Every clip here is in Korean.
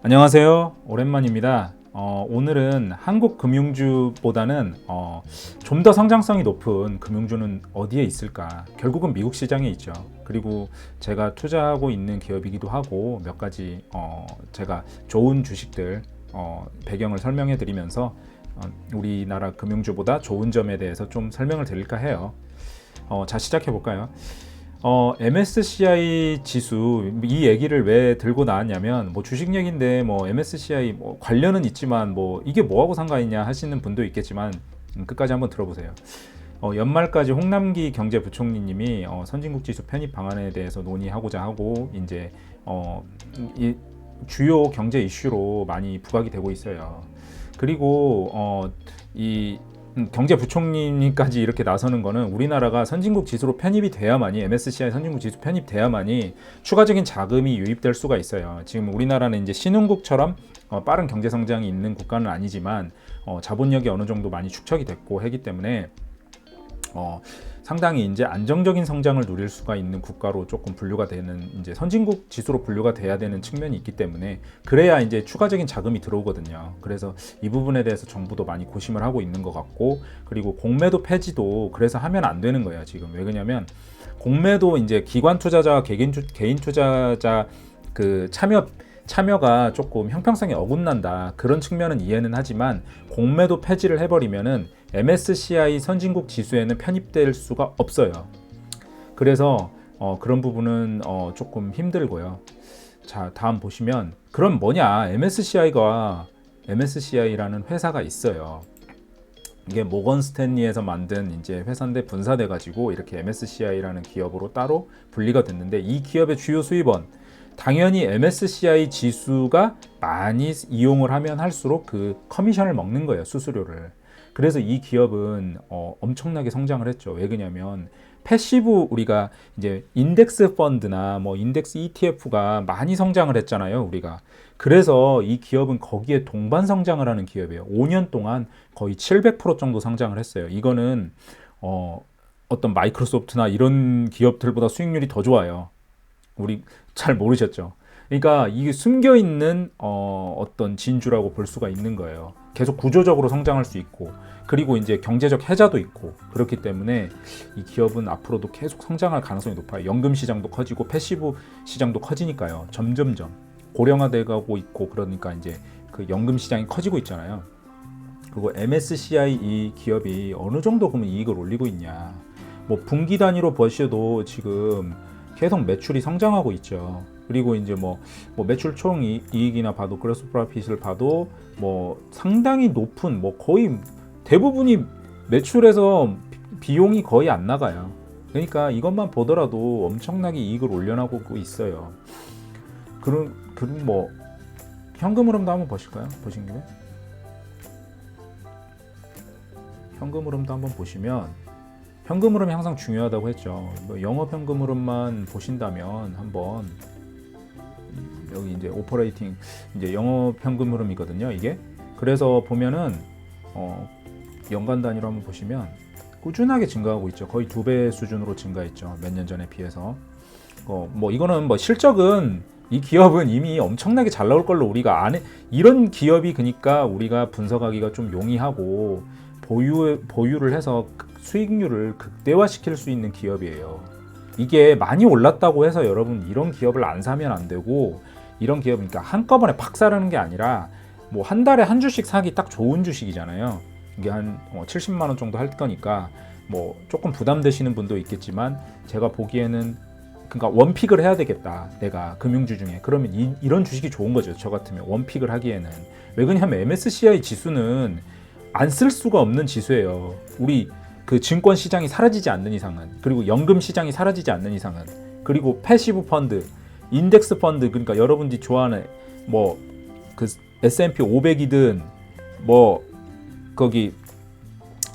안녕하세요. 오랜만입니다. 오늘은 한국 금융주보다는 좀 더 성장성이 높은 금융주는 어디에 있을까? 결국은 미국 시장에 있죠. 그리고 제가 투자하고 있는 기업이기도 하고 몇 가지 제가 좋은 주식들 배경을 설명해 드리면서 우리나라 금융주보다 좋은 점에 대해서 좀 설명을 드릴까 해요. 자, 시작해 볼까요? MSCI 지수 이 얘기를 왜 들고 나왔냐면 뭐 주식 얘기인데 뭐 MSCI 뭐 관련은 있지만 뭐 이게 뭐하고 상관이냐 하시는 분도 있겠지만 끝까지 한번 들어보세요. 연말까지 홍남기 경제부총리님이 선진국 지수 편입 방안에 대해서 논의하고자 하고 이제 이 주요 경제 이슈로 많이 부각이 되고 있어요. 그리고 이 경제부총리까지 이렇게 나서는 거는 우리나라가 선진국 지수로 편입이 돼야만이 MSCI 선진국 지수 편입돼야만이 추가적인 자금이 유입될 수가 있어요. 지금 우리나라는 이제 신흥국처럼 빠른 경제 성장이 있는 국가는 아니지만 자본력이 어느 정도 많이 축적이 됐고 하기 때문에 상당히 이제 안정적인 성장을 누릴 수가 있는 국가로 조금 분류가 되는 이제 선진국 지수로 분류가 돼야 되는 측면이 있기 때문에 그래야 이제 추가적인 자금이 들어오거든요. 그래서 이 부분에 대해서 정부도 많이 고심을 하고 있는 것 같고, 그리고 공매도 폐지도 그래서 하면 안 되는 거예요. 지금 왜 그러냐면 공매도 이제 기관 투자자와 개인 투자자 그 참여가 조금 형평성이 어긋난다, 그런 측면은 이해는 하지만 공매도 폐지를 해버리면은 MSCI 선진국 지수에는 편입될 수가 없어요. 그래서 그런 부분은 조금 힘들고요. 자, 다음 보시면 그럼 뭐냐, MSCI라는 회사가 있어요. 이게 모건 스탠리에서 만든 이제 회사인데 분사돼 가지고 이렇게 MSCI라는 기업으로 따로 분리가 됐는데, 이 기업의 주요 수입원 당연히 MSCI 지수가 많이 이용을 하면 할수록 그 커미션을 먹는 거예요, 수수료를. 그래서 이 기업은 엄청나게 성장을 했죠. 왜 그러냐면 패시브, 우리가 이제 인덱스 펀드나 뭐 인덱스 ETF가 많이 성장을 했잖아요, 우리가. 그래서 이 기업은 거기에 동반 성장을 하는 기업이에요. 5년 동안 거의 700% 정도 성장을 했어요. 이거는 어떤 마이크로소프트나 이런 기업들보다 수익률이 더 좋아요. 우리 잘 모르셨죠? 그러니까 이게 숨겨 있는 어떤 진주라고 볼 수가 있는 거예요. 계속 구조적으로 성장할 수 있고, 그리고 이제 경제적 혜자도 있고, 그렇기 때문에 이 기업은 앞으로도 계속 성장할 가능성이 높아요. 연금 시장도 커지고 패시브 시장도 커지니까요. 점점점 고령화돼 가고 있고, 그러니까 이제 그 연금 시장이 커지고 있잖아요. 그리고 MSCI 이 기업이 어느 정도 그러면 이익을 올리고 있냐? 뭐 분기 단위로 보셔도 지금 계속 매출이 성장하고 있죠. 그리고 이제 뭐 매출 총 이익이나 봐도, 그로스 프로핏을 봐도 뭐 상당히 높은, 뭐 거의 대부분이 매출에서 비용이 거의 안 나가요. 그러니까 이것만 보더라도 엄청나게 이익을 올려나가고 있어요. 그럼 뭐 현금 흐름도 한번 보실까요? 보신 김에 현금 흐름도 한번 보시면, 현금 흐름이 항상 중요하다고 했죠. 뭐 영업 현금 흐름만 보신다면 한번, 여기 이제 오퍼레이팅 이제 영업 현금 흐름이거든요, 이게. 그래서 보면은 연간 단위로 한번 보시면 꾸준하게 증가하고 있죠. 거의 2배 수준으로 증가했죠, 몇 년 전에 비해서. 뭐 이거는 뭐 실적은, 이 기업은 이미 엄청나게 잘 나올 걸로 우리가 이런 기업이, 그러니까 우리가 분석하기가 좀 용이하고 보유를 해서 수익률을 극대화시킬 수 있는 기업이에요. 이게 많이 올랐다고 해서 여러분 이런 기업을 안 사면 안 되고, 이런 기업은 그러니까 한꺼번에 팍 사라는 게 아니라 뭐 한 달에 한 주씩 사기 딱 좋은 주식이잖아요. 이게 한 70만 원 정도 할 거니까 뭐 조금 부담되시는 분도 있겠지만, 제가 보기에는 그러니까 원픽을 해야 되겠다, 내가 금융주 중에. 그러면 이런 주식이 좋은 거죠, 저 같으면. 원픽을 하기에는. 왜 그러냐면 MSCI 지수는 안 쓸 수가 없는 지수예요. 우리 그 증권 시장이 사라지지 않는 이상은, 그리고 연금 시장이 사라지지 않는 이상은, 그리고 패시브 펀드, 인덱스 펀드, 그러니까 여러분들이 좋아하는 뭐 그 S&P 500이든 뭐 거기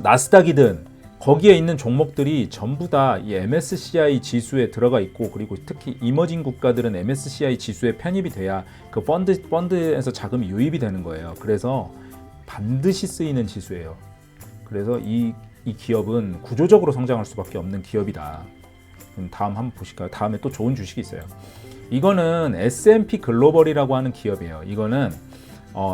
나스닥이든 거기에 있는 종목들이 전부 다 이 MSCI 지수에 들어가 있고, 그리고 특히 이머징 국가들은 MSCI 지수에 편입이 돼야 그 펀드에서 자금이 유입이 되는 거예요. 그래서 반드시 쓰이는 지수예요. 그래서 이 기업은 구조적으로 성장할 수밖에 없는 기업이다. 다음 한번 보실까요? 다음에 또 좋은 주식이 있어요. 이거는 S&P 글로벌이라고 하는 기업이에요. 이거는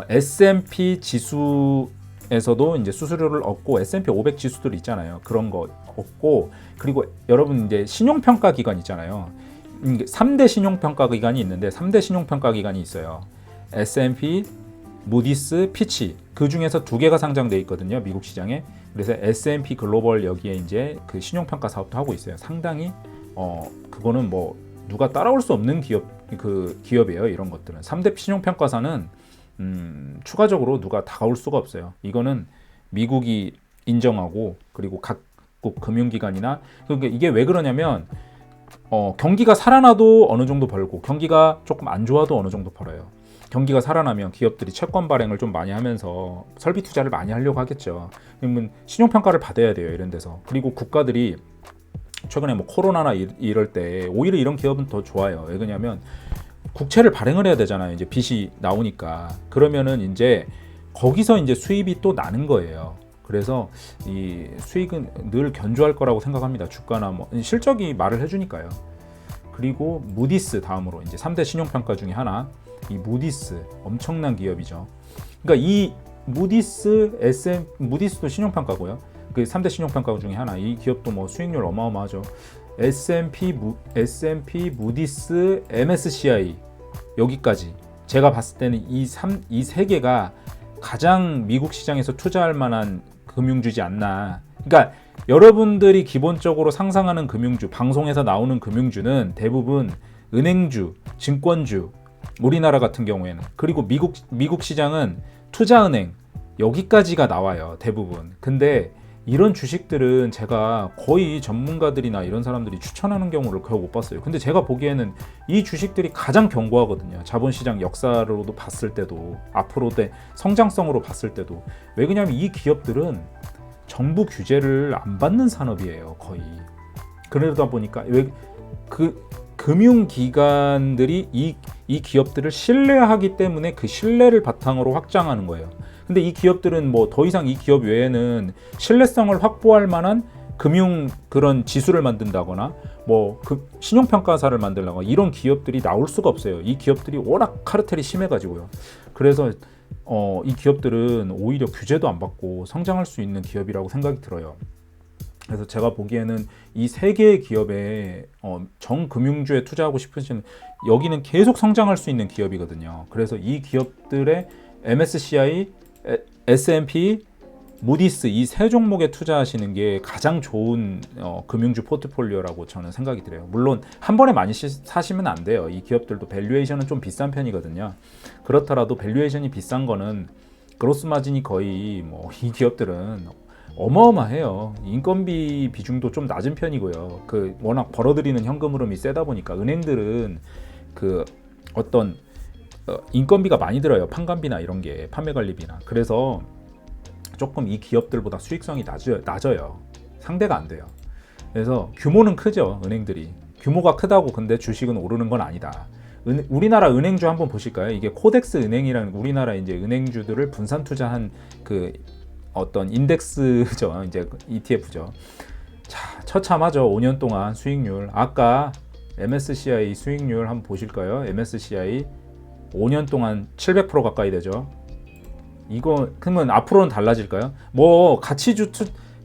S&P 지수에서도 이제 수수료를 얻고 S&P 500 지수들 있잖아요. 그런 거 얻고, 그리고 여러분 이제 신용평가 기관 있잖아요. 3대 신용평가 기관이 있는데 3대 신용평가 기관이 있어요. S&P, 무디스, 피치. 그 중에서 2개가 상장돼 있거든요, 미국 시장에. 그래서 S&P 글로벌 여기에 이제 그 신용평가 사업도 하고 있어요. 상당히 그거는 뭐 누가 따라올 수 없는 기업이에요. 이런 것들은 3대 신용평가사는 추가적으로 누가 다가올 수가 없어요. 이거는 미국이 인정하고, 그리고 각국 금융기관이나, 그러니까 이게 왜 그러냐면 경기가 살아나도 어느 정도 벌고 경기가 조금 안 좋아도 어느 정도 벌어요. 경기가 살아나면 기업들이 채권 발행을 좀 많이 하면서 설비 투자를 많이 하려고 하겠죠. 그러면 신용평가를 받아야 돼요, 이런 데서. 그리고 국가들이 최근에 뭐 코로나나 이럴 때 오히려 이런 기업은 더 좋아요. 왜 그러냐면 국채를 발행을 해야 되잖아요. 이제 빚이 나오니까. 그러면은 이제 거기서 이제 수입이 또 나는 거예요. 그래서 이 수익은 늘 견조할 거라고 생각합니다. 주가나 뭐 실적이 말을 해주니까요. 그리고 무디스 다음으로 이제 3대 신용평가 중에 하나, 이 무디스 엄청난 기업이죠. 그러니까 이 무디스도 신용평가고요. 그 3대 신용평가 중에 하나. 이 기업도 뭐 수익률 어마어마하죠. S&P, 무디스, MSCI 여기까지 제가 봤을 때는 이 세 개가 가장 미국 시장에서 투자할 만한 금융주지 않나. 그러니까 여러분들이 기본적으로 상상하는 금융주, 방송에서 나오는 금융주는 대부분 은행주, 증권주, 우리나라 같은 경우에는, 그리고 미국 시장은 투자은행 여기까지가 나와요, 대부분. 근데 이런 주식들은 제가 거의 전문가들이나 이런 사람들이 추천하는 경우를 거의 못 봤어요. 근데 제가 보기에는 이 주식들이 가장 견고하거든요. 자본시장 역사로도 봤을 때도, 앞으로의 성장성으로 봤을 때도. 왜 그러냐면 이 기업들은 정부 규제를 안 받는 산업이에요, 거의. 그러다 보니까 금융기관들이 이 기업들을 신뢰하기 때문에 그 신뢰를 바탕으로 확장하는 거예요. 근데 이 기업들은 뭐 더 이상 이 기업 외에는 신뢰성을 확보할 만한 금융 그런 지수를 만든다거나 뭐 그 신용평가사를 만들거나 이런 기업들이 나올 수가 없어요. 이 기업들이 워낙 카르텔이 심해가지고요. 그래서 이 기업들은 오히려 규제도 안 받고 성장할 수 있는 기업이라고 생각이 들어요. 그래서 제가 보기에는 이 세 개의 기업에 정금융주에 투자하고 싶으신, 여기는 계속 성장할 수 있는 기업이거든요. 그래서 이 기업들의 MSCI, S&P, 무디스 이 세 종목에 투자하시는 게 가장 좋은 금융주 포트폴리오라고 저는 생각이 들어요. 물론 한 번에 많이 사시면 안 돼요. 이 기업들도 밸류에이션은 좀 비싼 편이거든요. 그렇더라도 밸류에이션이 비싼 거는 그로스 마진이 거의 뭐 이 기업들은 어마어마해요. 인건비 비중도 좀 낮은 편이고요. 그 워낙 벌어들이는 현금 흐름이 세다 보니까 이은행들은 그 어떤 인건비가 많이 들어요. 판관비나 이런 게, 판매 관리비나. 그래서 조금 이 기업들보다 수익성이 낮아요. 상대가 안 돼요. 그래서 규모는 크죠, 은행들이. 규모가 크다고 근데 주식은 오르는 건 아니다. 우리나라 은행주 한번 보실까요? 이게 코덱스 은행이라는 우리나라 이제 은행주들을 분산 투자한 그 어떤 인덱스죠. 이제 ETF죠. 자, 처참하죠. 5년 동안 수익률. 아까 MSCI 수익률 한번 보실까요? MSCI 5년 동안 700% 가까이 되죠. 이거 그러면 앞으로는 달라질까요? 뭐 가치주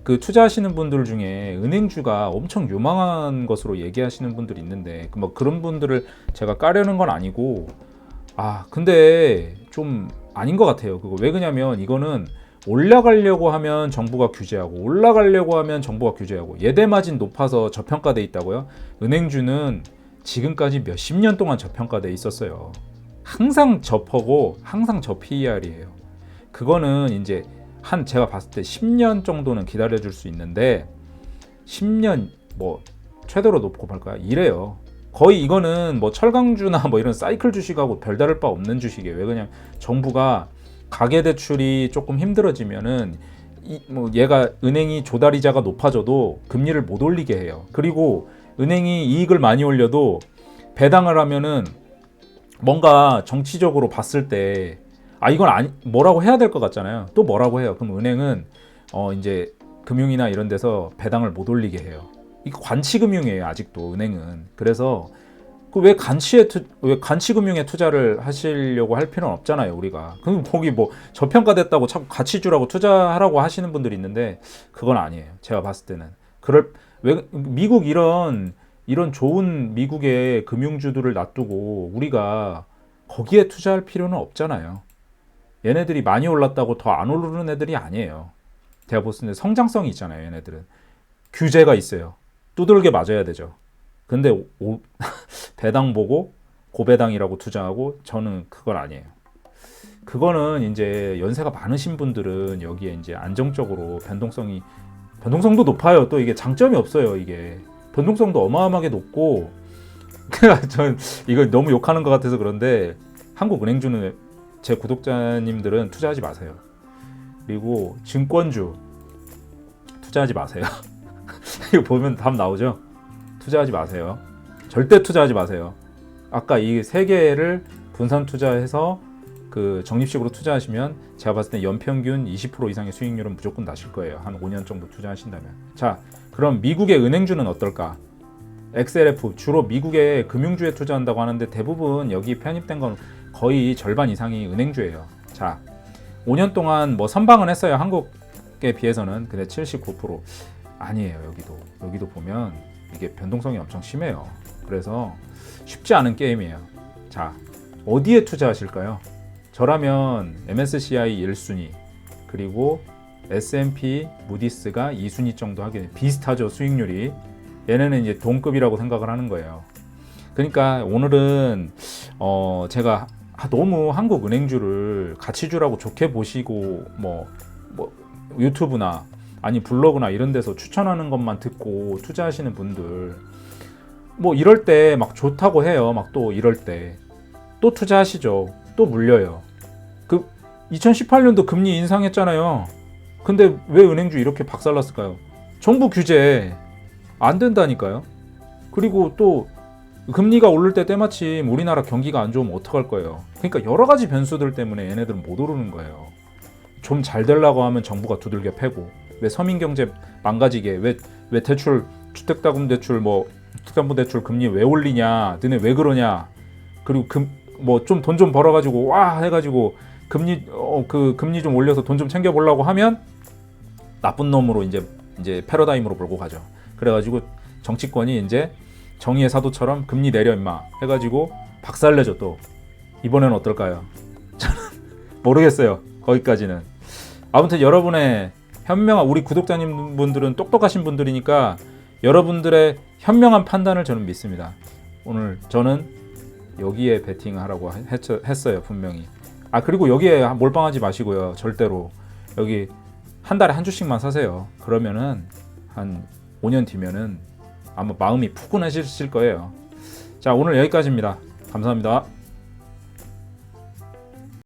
투자하시는 분들 중에 은행주가 엄청 유망한 것으로 얘기하시는 분들이 있는데 뭐 그런 분들을 제가 까려는 건 아니고, 근데 좀 아닌 것 같아요. 그거 왜 그러냐면 이거는 올라가려고 하면 정부가 규제하고, 올라가려고 하면 정부가 규제하고, 예대 마진 높아서 저평가돼 있다고요? 은행주는 지금까지 몇십 년 동안 저평가돼 있었어요. 항상 저퍼고 항상 저 PER이에요. 그거는 이제 제가 봤을 때 10년 정도는 기다려줄 수 있는데 10년 뭐 최대로 놓고 볼까요? 이래요. 거의 이거는 뭐 철강주나 뭐 이런 사이클 주식하고 별다를 바 없는 주식이에요. 왜 그냥 정부가 가계대출이 조금 힘들어지면은 얘가 은행이 조달이자가 높아져도 금리를 못 올리게 해요. 그리고 은행이 이익을 많이 올려도 배당을 하면은 뭔가 정치적으로 봤을 때 이건 뭐라고 해야 될 것 같잖아요. 또 뭐라고 해요. 그럼 은행은 이제 금융이나 이런 데서 배당을 못 올리게 해요. 이거 관치금융이에요 아직도 은행은. 그래서 그 왜 간치금융에 투자를 하시려고 할 필요는 없잖아요 우리가. 그럼 거기 뭐 저평가됐다고 자꾸 가치주라고 투자하라고 하시는 분들이 있는데 그건 아니에요. 제가 봤을 때는 왜 미국 이런 좋은 미국의 금융주들을 놔두고 우리가 거기에 투자할 필요는 없잖아요. 얘네들이 많이 올랐다고 더 안 오르는 애들이 아니에요. 제가 봤을 때 성장성이 있잖아요. 얘네들은 규제가 있어요. 두들겨 맞아야 되죠. 근데 배당 보고 고배당이라고 투자하고 저는 그건 아니에요. 그거는 이제 연세가 많으신 분들은 여기에 이제 안정적으로 변동성도 높아요. 또 이게 장점이 없어요. 이게 변동성도 어마어마하게 높고 전 이거 너무 욕하는 것 같아서 그런데 한국은행주는 제 구독자님들은 투자하지 마세요. 그리고 증권주 투자하지 마세요. 이거 보면 답 나오죠? 투자하지 마세요. 절대 투자하지 마세요. 아까 이 세 개를 분산 투자해서 그 적립식으로 투자하시면 제가 봤을 때 연평균 20% 이상의 수익률은 무조건 나실 거예요. 한 5년 정도 투자하신다면. 자, 그럼 미국의 은행주는 어떨까? XLF 주로 미국의 금융주에 투자한다고 하는데 대부분 여기 편입된 건 거의 절반 이상이 은행주예요. 자, 5년 동안 뭐 선방은 했어요. 한국에 비해서는. 근데 79% 아니에요. 여기도 보면 이게 변동성이 엄청 심해요. 그래서 쉽지 않은 게임이에요. 자, 어디에 투자하실까요? 저라면 MSCI 1순위 그리고 S&P 무디스가 2순위 정도 하게 비슷하죠. 수익률이. 얘네는 이제 동급이라고 생각을 하는 거예요. 그러니까 오늘은 제가 너무 한국 은행주를 가치주라고 좋게 보시고 뭐 유튜브나 아니 블로그나 이런 데서 추천하는 것만 듣고 투자하시는 분들 뭐 이럴 때 막 좋다고 해요. 막 또 이럴 때 또 투자하시죠. 또 물려요. 그 2018년도 금리 인상했잖아요. 근데 왜 은행주 이렇게 박살났을까요? 정부 규제 안 된다니까요. 그리고 또 금리가 오를 때 때마침 우리나라 경기가 안 좋으면 어떡할 거예요. 그러니까 여러 가지 변수들 때문에 얘네들은 못 오르는 거예요. 좀 잘 되려고 하면 정부가 두들겨 패고 왜 서민 경제 망가지게 왜 대출 주택담보대출 뭐 주택담보대출 금리 왜 올리냐 너네 왜 그러냐 그리고 뭐 좀 돈 좀 벌어가지고 와 해가지고 금리 그 금리 좀 올려서 돈 좀 챙겨보려고 하면 나쁜 놈으로 이제 패러다임으로 몰고 가죠. 그래가지고 정치권이 이제 정의의 사도처럼 금리 내려 임마 해가지고 박살내죠. 또 이번에는 어떨까요? 저는 모르겠어요. 거기까지는. 아무튼 여러분의 현명한 우리 구독자님 분들은 똑똑하신 분들이니까 여러분들의 현명한 판단을 저는 믿습니다. 오늘 저는 여기에 베팅하라고 했어요. 분명히. 그리고 여기에 몰빵하지 마시고요. 절대로. 여기 한 달에 한 주씩만 사세요. 그러면은 한 5년 뒤면은 아마 마음이 푸근해지실 거예요. 자, 오늘 여기까지입니다. 감사합니다.